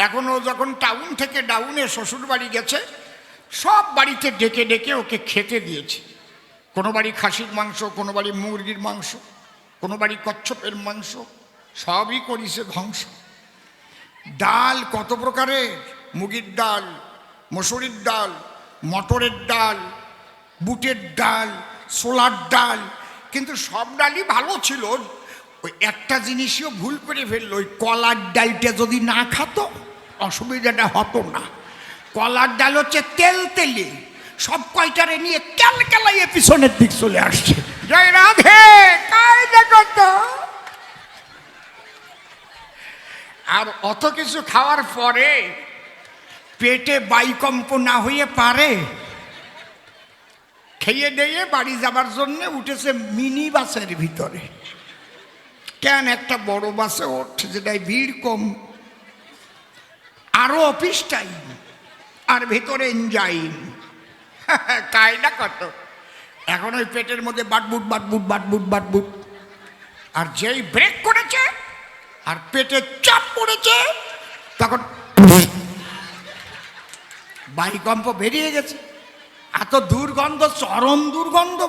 এখন ও যখন টাউন থেকে ডাউনে শ্বশুর বাড়ি গেছে, সব বাড়িতে ডেকে ডেকে ওকে খেতে দিয়েছে। কোনো বাড়ি খাসির মাংস, কোনো বাড়ি মুরগির মাংস, কোনো বাড়ি কচ্ছপের মাংস, সবই করিছে ধ্বংস। ডাল কত প্রকারের, মুগের ডাল, মসুরির ডাল, মটরের ডাল, বুটের ডাল, ছোলার ডাল, কিন্তু সব ডালই ভালো ছিল। ওই একটা জিনিসও ভুল করে ফেললো, ওই কলার ডালটা যদি না খাতো অসুবিধাটা হতো না। কলার ডাল হচ্ছে তেল তেলে, সব কয়টারে নিয়ে ক্যালকালাইয়ে পিছনের দিক চলে আসছে। জয় রাধে, কায়দা কত। আর অত কিছু খাওয়ার পরে পেটে বায়ুকম্প না হয়ে পারে, খেয়ে দিয়ে বাড়ি যাবার জন্য উঠেছে মিনি বাসের ভিতরে। কেন একটা বড় বাসে ওঠে যেটাই ভিড় কম, আরো অফিস টাইম, আর ভেতরে এনজাইম, কায়দা কত। এখন ওই পেটের মধ্যে বাটবুট বাটবুট বাটবুট বাটবুট, আর যেই ব্রেক করেছে আর পেটে চাপ পড়েছে, তখন বায়ুকম্প বেরিয়ে গেছে। এত দুর্গন্ধ, চরম দুর্গন্ধ।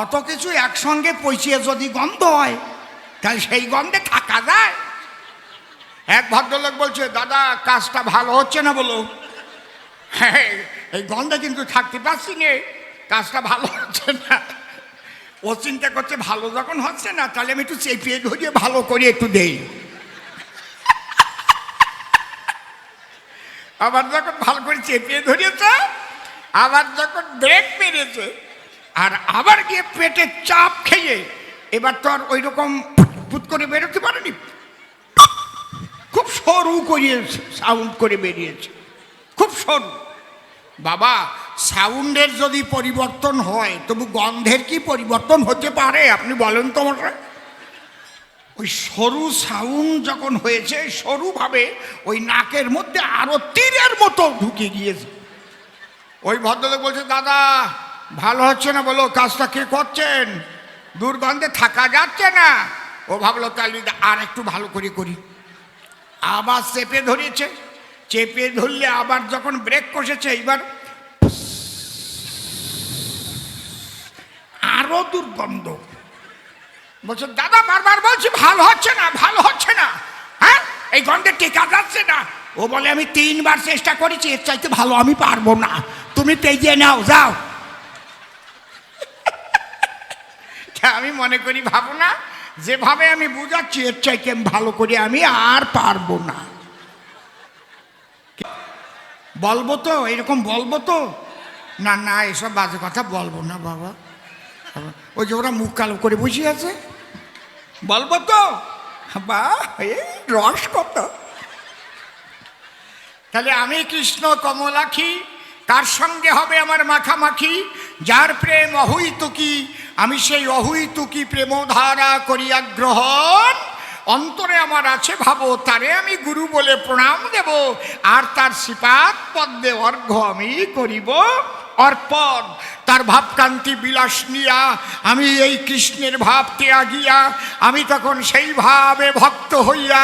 অত কিছু একসঙ্গে পচিয়ে যদি গন্ধ হয়, তাহলে সেই গন্ধে থাকা যায়? এক ভদ্রলোক বলছে, দাদা কাজটা ভালো হচ্ছে না বলো। হ্যাঁ, এই গন্ধে কিন্তু থাকতে পারছি না, কাজটা ভালো হচ্ছে না। ও চিন্তা করছে ভালো যখন হচ্ছে না, তাহলে আমি একটু চেপিয়ে ধরিয়ে ভালো করে একটু দেই। আবার যখন ভালো করে চেপিয়ে ধরিয়েছে, আবার যখন ব্রেক মেরেছে, আর আবার গিয়ে পেটে চাপ খেয়ে এবার তো আর ওই রকম ফুট করে বেরোতে পারেনি, খুব সরু করিয়ে সাউন্ড করে বেরিয়েছে, খুব সরু। বাবা, সাউন্ডের যদি পরিবর্তন হয়, তবু গন্ধের কি পরিবর্তন হতে পারে আপনি বলেন তো মশাই? ওই সরু সাউন্ড যখন হয়েছে, সরুভাবে ওই নাকের মধ্যে আরো তীরের মতো ঢুকে গিয়েছে। ওই ভদ্রলোক বলছে, দাদা ভালো হচ্ছে না বলো, কাজটা কে করছেন? দুর্গন্ধে থাকা যাচ্ছে না। ও ভাবলো তাহলে আর একটু ভালো করে করি। আবার চেপে ধরেছে, চেপে ধরলে আবার যখন ব্রেক কষেছে, এইবার আরো দুর্গন্ধ। বলছে, দাদা বারবার বলছি ভালো হচ্ছে না, ভালো হচ্ছে না, হ্যাঁ এই গন্ধে টেকা যাচ্ছে না। ও বলে, আমি 3 বার চেষ্টা করেছি, এর চাইতে ভালো আমি পারবো না, তুমি পেয়ে নাও, যাও। আমি মনে করি, ভাবো না যেভাবে আমি বুঝাচ্ছি, এর চাইতে আমি ভালো করি আমি আর পারবো না। বলবো তো, এরকম বলবো তো? না না, এসব বাজে কথা বলবো না বাবা। ওই যে ওরা মুখ কালো করে বসে আছে, বলবো তো? বা এই রস কত। তাহলে আমি কৃষ্ণ কমলাক্ষী, কার সঙ্গে হবে আমার মাখামাখি? যার প্রেম অহৈতুকী, আমি সেই অহৈতুকী প্রেমধারা করিয়া গ্রহণ। অন্তরে আমার আছে ভাবো, তারে আমি গুরু বলে প্রণাম দেব, আর তার শ্রীপাদ পদ্মে অর্ঘ্য আমি করিব অর্পণ। তার ভাবকান্তি বিলাস নিয়া আমি এই কৃষ্ণের ভাব ত্যাগিয়া, আমি তখন সেই ভাবে ভক্ত হইয়া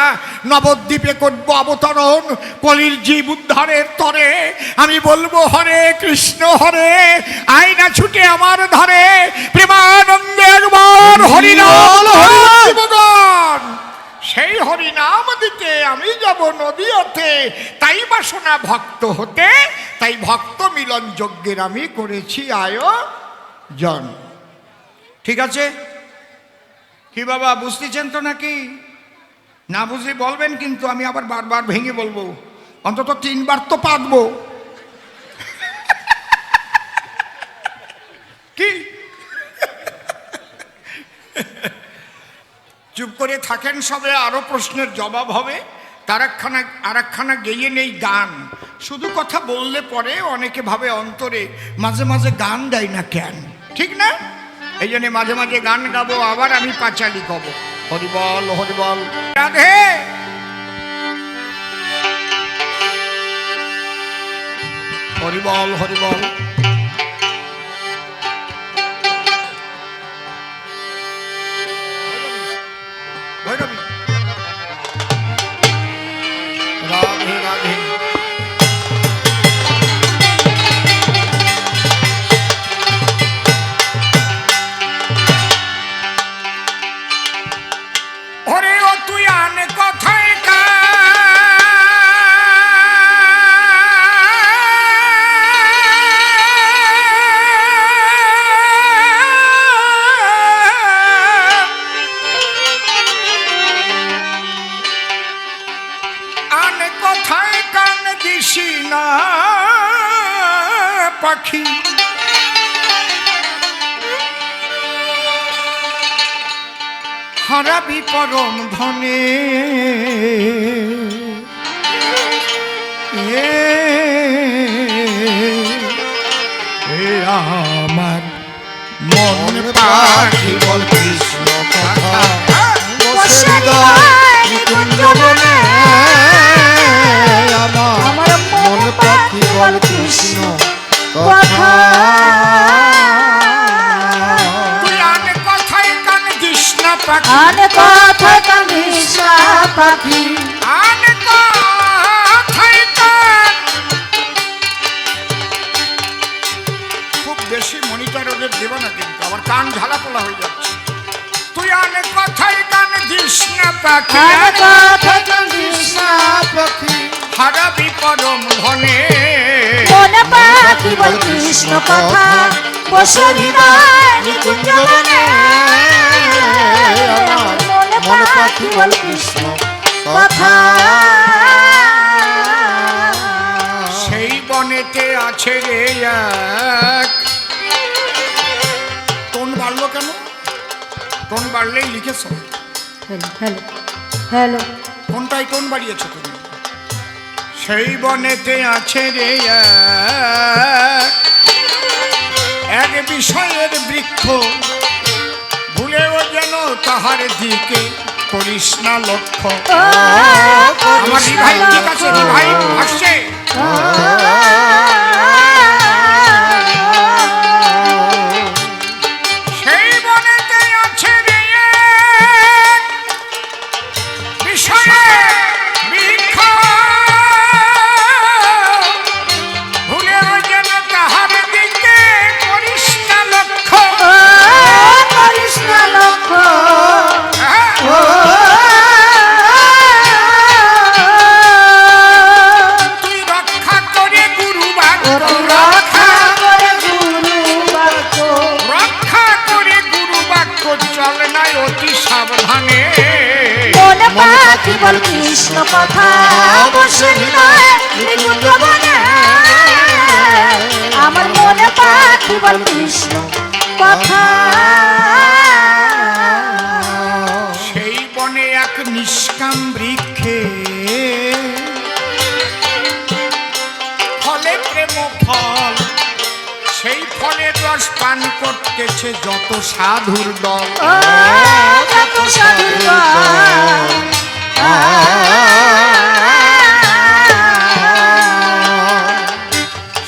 নবদ্বীপে করব অবতরণ। কলির জীব উদ্ধারের তরে আমি বলবো, হরে কৃষ্ণ হরে, আয়না ছুটে আমার ধরে, প্রেমানন্দে একবার হরিনাম হরিনাম। সেই হরিনাম দিতে আমি যাব নদীতে, তাই বাসনা ভক্ত হতে, তাই ভক্ত মিলন যজ্ঞের আমি করেছি আয়োজন। ঠিক আছে কি বাবা, বুঝতেছেন তো নাকি? না বুঝে বলবেন কিন্তু, আমি আবার বারবার ভেঙে বলবো, অন্তত 3 বার তো পারবো। করে থাকেন সবে, আরো প্রশ্নের জবাব হবে। আরেকখানা গেয়ে নেই গান। শুধু কথা বললে পরে অনেকে ভাবে অন্তরে, মাঝে মাঝে গান দেয় না কেন, ঠিক না? এই জন্য মাঝে মাঝে গান গাবো, আবার আমি পাঁচালি গাবো। হরিবল হরিবল রাধে। হরিবল হরিবল। ভৈরবী রাধে রাধে। ওরে ও তুই আনে কথায় আনে কথায় কান দিসি না পাখি, হারাবি পরম ধনে। আমার মন পাখি বল কৃষ্ণ কথা, বসে হৃদয় নিকুঞ্জ বনে। আমার মন পাখি বল কৃষ্ণ কথা। তুই আনে কথায় কান দিস না পাখি, আনে কথা কানিস না পাখি, আনে কথায় কান। খুব বেশি মনিটর ওদের দেবো না কিন্তু, আবার কান ঝালাপোলা হয়ে যাচ্ছে। তুই আনে কথায় কান দিস না পাখি, আনে কথা কানিস না পাখি, হারাবি পরম ধনে। মন পাখি বল কৃষ্ণ কথা, বসে হৃদয় নিকুঞ্জ বনে। মন পাখি বল কৃষ্ণ কথা। সেই বনেতে আছে রে এক। টোন বাড়লো কেন? টোন বাড়লেই লিখেছ, হ্যালো হ্যালো হ্যালো, কোনটাই টোন বাড়িয়েছো তুমি? সেই বনেতে আছে রে এক বিষয়ের বৃক্ষ, ভুলেও যেন তাহার দিকে করিস না লক্ষ্য। আমার রিভাইভ ঠিক আছে, রিভাইভ আসছে। সেই বনেতে আছে রে বিষয়ের বৃক্ষ, ভুলেও যেন তাহার দিকে করিস না লক্ষ্য। করিস না লক্ষ্য। তুই রক্ষা করে গুরু বাক্য, রক্ষা করে গুরু বাক্য, রক্ষা করে গুরু বাক্য, চল নাই অতি সাবধানে। মন পাখি বল কৃষ্ণ কথা, বসে হৃদয় নিকুঞ্জ বনে। আমার মন পাখি বল কৃষ্ণ কথা। সেই বনে এক নিষ্কাম বৃক্ষে, ফলে প্রেম ফল, সেই ফলের রস পান করতেছে যত সাধুর দল। ও যত সাধুর দল।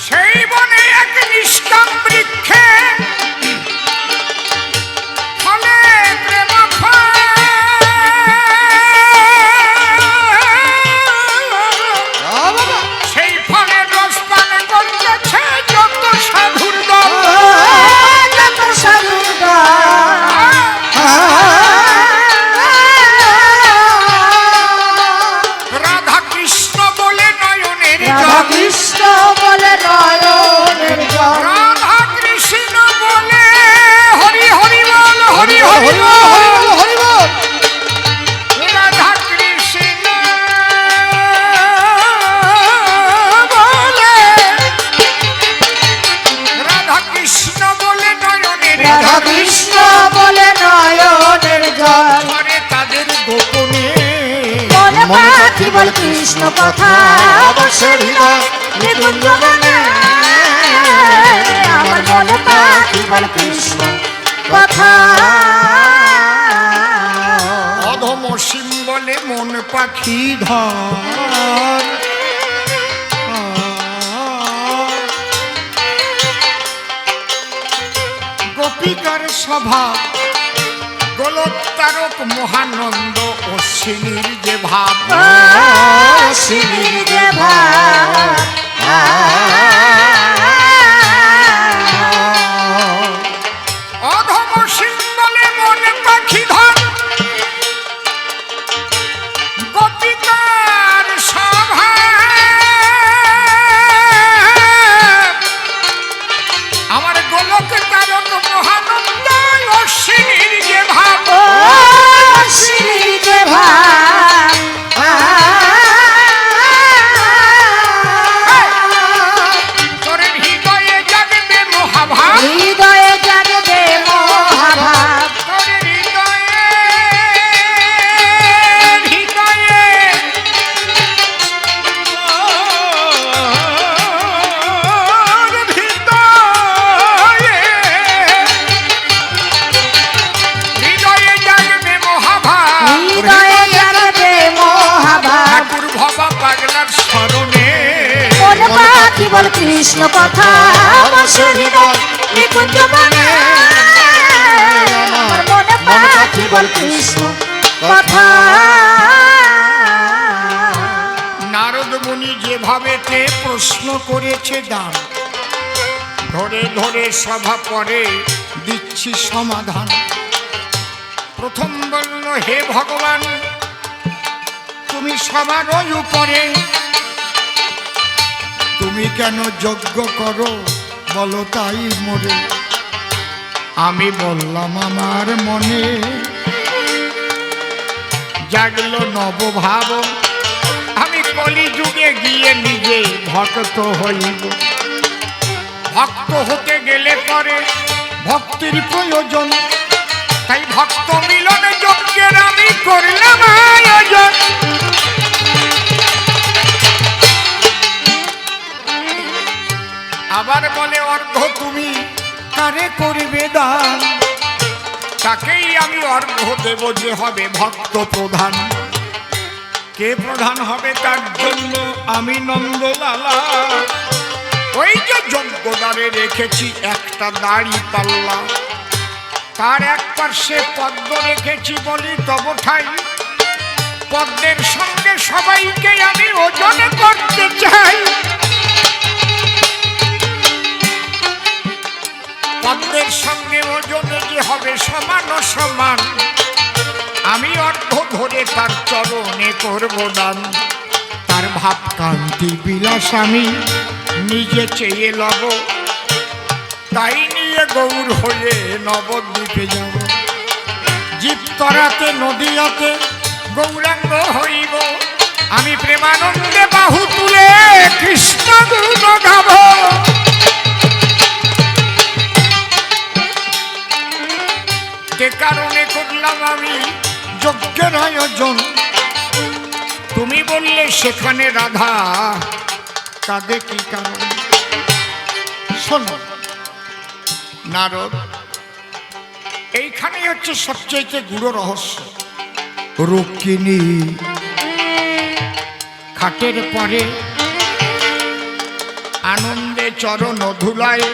সেই বনে এক নিষ্কাম বৃক্ষে, ফলে প্রেম ফল, সেই ফলের রস পান করতেছে যত সাধুর দল। যত সাধুর দল। রাধা কৃষ্ণ বলে নয়নের রাধা জল, কৃষ্ণ বলে নয়নের জল। রাধা বল কৃষ্ণ কথা বসে হৃদয় নিকুঞ্জ বনে আমার মনে পাখি বল কৃষ্ণ কথা অধম সিম বলে মন পাখি ধর গোপিকার স্বভাব গোলক তারক মহানন্দ অশ্বিনীর যে ভাব অশ্বিনীর যে ভাব অধম সিং বলে মন পাখি ধর গোপিকার স্বভাব আমার গোলক তারক মহানন্দ অশ্বিনীর যে ভাব অশ্বিনীর যে ভাব তোর হৃদয়ে জাগবে মহাভাব হৃদয়ে জাগবে মহাভাব তোর হৃদয়ে হৃদয়ে হৃদয়ে জাগবে মহাভাব হৃদয়ে জাগবে মহাভাব ঠাকুর ভবা পাগলার স্মরণে মন পাখি বল কৃষ্ণ কথা বসে হৃদয় নিকুঞ্জ বনে আমার মন পাখি বল কৃষ্ণ কথা নারদ মুনি যেভাবেতে প্রশ্ন করেছে দান ধরে ধরে সভা পরে দিচ্ছি সমাধান প্রথম বলল হে ভগবান তুমি সবার উপরে তুমি কেন যজ্ঞ করো বলো তাই মোরে আমি বললাম আমার মনে জাগলো নবভাব আমি কলিযুগে গিয়ে নিজে ভক্ত হইব ভক্ত হতে গেলে পরে ভক্তির প্রয়োজন তাই ভক্ত মিলন যজ্ঞের আমি করলাম আয়োজন আবার বলে অর্ঘ্য তুমি কারে করবে দান তাকেই আমি অর্ঘ্য দেব যে হবে ভক্ত প্রধান কে প্রধান হবে তার জন্য আমি নন্দলালা ওই যে যজ্ঞদ্বারে রেখেছি একটা দাড়ি পাল্লা তার এক পার্শ্বে পদ্ম রেখেছি বলি তব ঠাই পদ্মের সঙ্গে সবাইকে আমি ওজন করতে চাই পদ্মের সঙ্গে ওজনে যে হবে সমান ও সমান আমি অর্ধ ধরে তার চরণে করব দান তার ভাব কান্তি বিলাস আমি নিজে চেয়ে লব তাই নিয়ে গৌর হয়ে নবদ্বীপে যাব জীবতরাতে নদীয়াতে গৌরাঙ্গ হইব আমি প্রেমানন্দে বাহু তুলে কৃষ্ণ গুণ গাব যে কারণে করলাম আমি যজ্ঞের আয়োজন তুমি বললে সেখানে রাধা কাঁদে কি কারণ শোনো নারদ এইখানেই হচ্ছে সবচেয়ে গুড় রহস্য রুক্মিণী খাটের পরে আনন্দে চরণ ধুলায়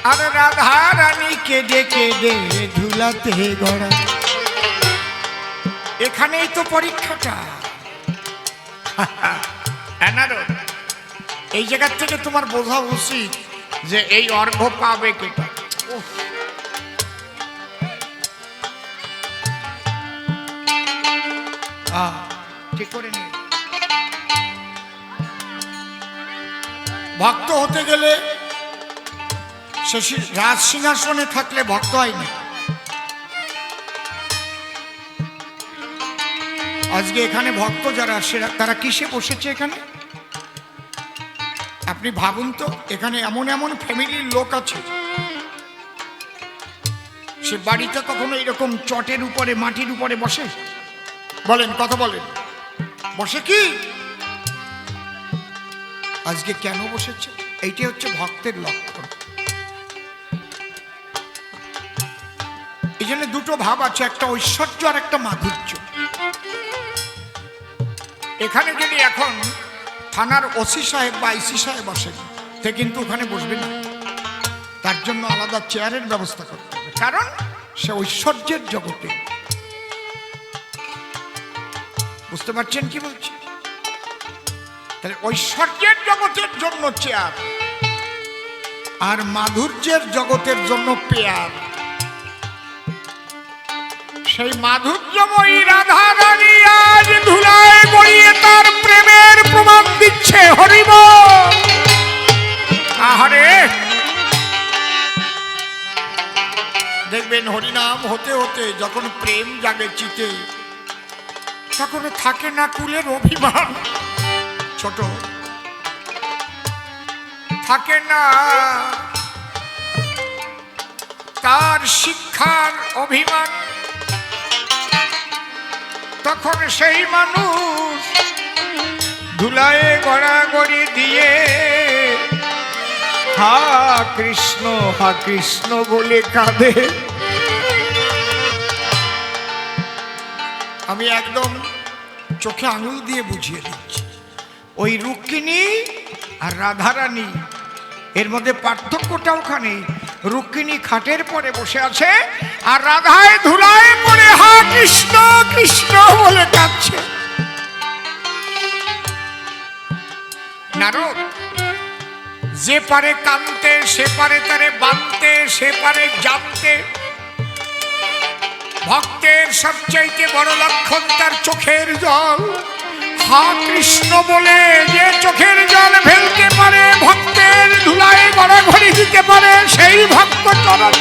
আর রাধা রানী কেঁদে কেঁদে ধুলাতে গড়া এখানেই তো পরীক্ষাটা নারদ এই জায়গার থেকে তোমার বোঝা উচিত যে এই অর্ঘ্য পাবে কেটা ঠিক করে নি ভক্ত হতে গেলে সে রাজ সিংহাসনে থাকলে ভক্ত হয় না আজকে এখানে ভক্ত যারা তারা কিসে বসেছে এখানে আপনি ভাবুন তো এখানে এমন এমন ফ্যামিলির লোক আছে সে বাড়িতে কখনো এরকম চটের উপরে মাটির উপরে বসে বলেন, কথা বলেন। বসে কি? আজকে কেন বসেছে? এইটাই হচ্ছে ভক্তের লক্ষণ। এই জন্য দুটো ভাব আছে, একটা ঐশ্বর্য আর একটা মাধুর্য। এখানে যদি এখন থানার ওসি সাহেব বা আইসি সাহেব বসেন, সে কিন্তু ওখানে বসবে না, তার জন্য আলাদা চেয়ারের ব্যবস্থা করতে হবে, কারণ সে ঐশ্বর্যের জগতে। বুঝতে পারছেন কি বলছি? তাহলে ঐশ্বর্যের জগতের জন্য চেয়ার, আর মাধুর্যের জগতের জন্য পেয়ার। সেই মাধুর্যময়ী রাধা রানী আজ ধুলায় গড়িয়ে তার প্রেমের প্রমাণ দিচ্ছে। হরিব আহারে, দেখবেন হরিনাম হতে হতে যখন প্রেম জাগে চিতে, তখন থাকে না কুলের অভিমান। ছোট থাকে না তার শিক্ষার অভিমান, তখন সেই মানুষ ধুলায় গড়াগড়ি দিয়ে হা কৃষ্ণ বলে কাঁদে। আমি একদম চোখে আঙুল দিয়ে বুঝিয়ে দিচ্ছি, ওই রুক্মিণী আর রাধারানী এর মধ্যে পার্থক্যটা ওখানে। রুক্মিণী খাটের পরে বসে আছে, আর রাধায় ধুলায় পড়ে হা কৃষ্ণ কৃষ্ণ বলে কাঁদছে। নারদ যে পারে কাঁদতে, সে পারে তারে বাঁধতে, সে পারে জানতে। ভক্তের সবচাইতে বড় লক্ষণ তার চোখের জল। হা কৃষ্ণ বলে যে চোখের জল ফেলতে পারে, ভক্তের ধুলায় গড়াগড়ি দিতে পারে, সেই ভক্ত চরণ।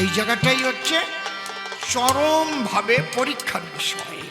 এই জায়গাটাই হচ্ছে চরম ভাবে পরীক্ষার বিষয়।